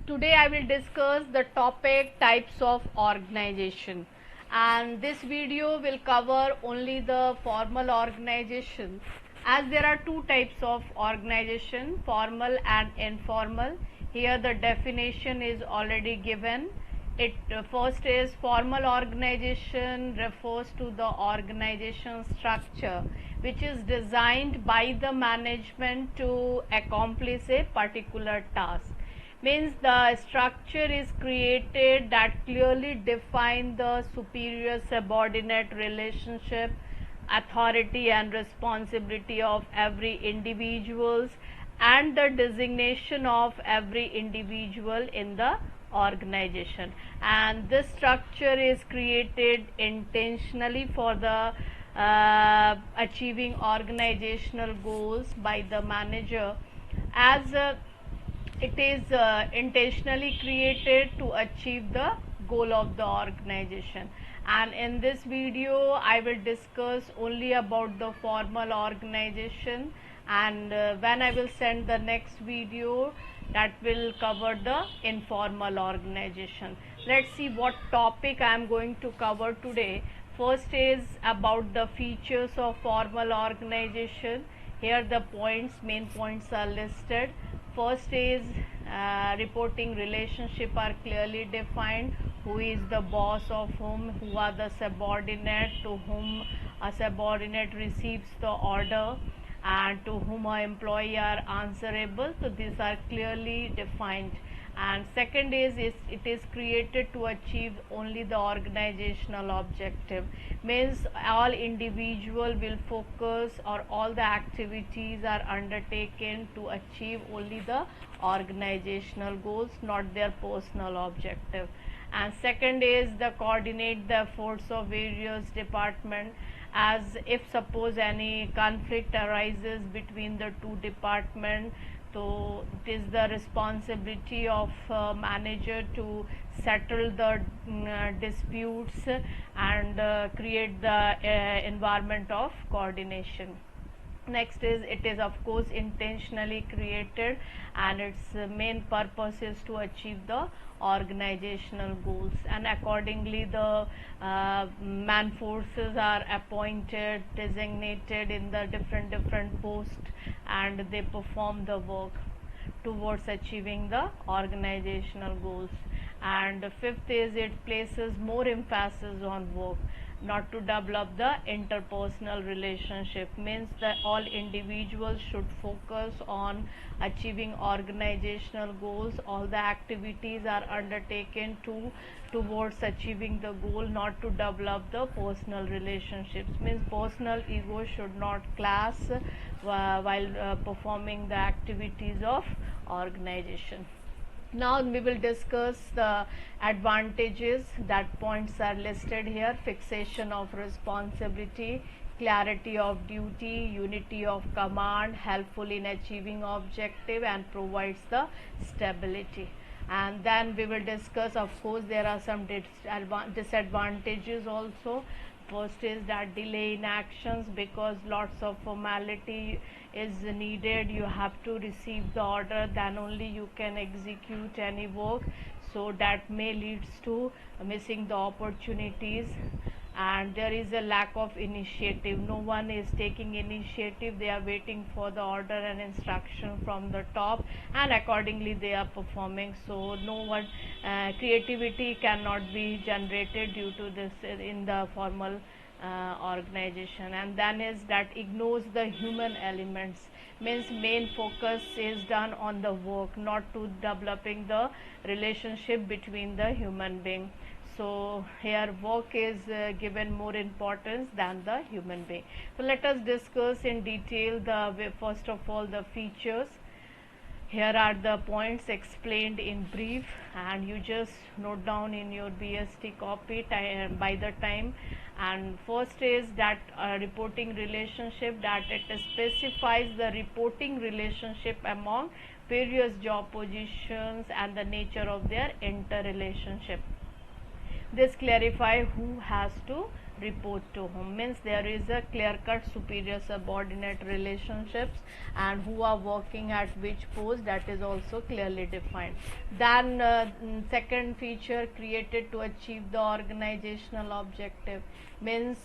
Today I will discuss the topic types of organization, and this video will cover only the formal organization, as there are two types of organization, formal and informal. Here the definition is already given. It first is formal organization refers to the organization structure which is designed by the management to accomplish a particular task. Means the structure is created that clearly define the superior subordinate relationship, authority and responsibility of every individuals, and the designation of every individual in the organization. And this structure is created intentionally for the achieving organizational goals by the manager, as it is intentionally created to achieve the goal of the organization. And in this video I will discuss only about the formal organization, and when I will send the next video, that will cover the informal organization. Let's see what topic I am going to cover today. First is about the features of formal organization. Here the main points are listed. First is reporting relationship are clearly defined. Who is the boss of whom, who are the subordinate, to whom a subordinate receives the order, and to whom a employee are answerable. So these are clearly defined. And second is it is created to achieve only the organizational objective. Means all individual will focus, or all the activities are undertaken to achieve only the organizational goals, not their personal objective. And second is the coordinate the efforts of various departments, as if suppose any conflict arises between the two departments, so it is the responsibility of manager to settle the disputes and create the environment of coordination. Next is it is of course intentionally created, and its main purpose is to achieve the organizational goals, and accordingly the man forces are appointed, designated in the different posts, and they perform the work towards achieving the organizational goals. And fifth is it places more emphasis on work, not to develop the interpersonal relationship. Means that all individuals should focus on achieving organizational goals. All the activities are undertaken towards achieving the goal, not to develop the personal relationships. Means personal ego should not clash while performing the activities of organization. Now we will discuss the advantages. That points are listed here: fixation of responsibility, clarity of duty, unity of command, helpful in achieving objective, and provides the stability. And then we will discuss, of course there are some disadvantages also. First is that delay in actions, because lots of formality is needed. You have to receive the order, then only you can execute any work, so that may leads to missing the opportunities. And there is a lack of initiative. No one is taking initiative. They are waiting for the order and instruction from the top, and accordingly they are performing. So no one creativity cannot be generated due to this in the formal organization. And then is that ignores the human elements. Means main focus is done on the work, not to developing the relationship between the human being. So here work is given more importance than the human being. So let us discuss in detail the first of all the features. Here are the points explained in brief, and you just note down in your BST copy by the time. And first is that reporting relationship, that it specifies the reporting relationship among various job positions and the nature of their interrelationship. this clarify who has to report to whom, means there is a clear cut superior subordinate relationships and who are working at which post, that is also clearly defined. Then second feature, created to achieve the organizational objective, means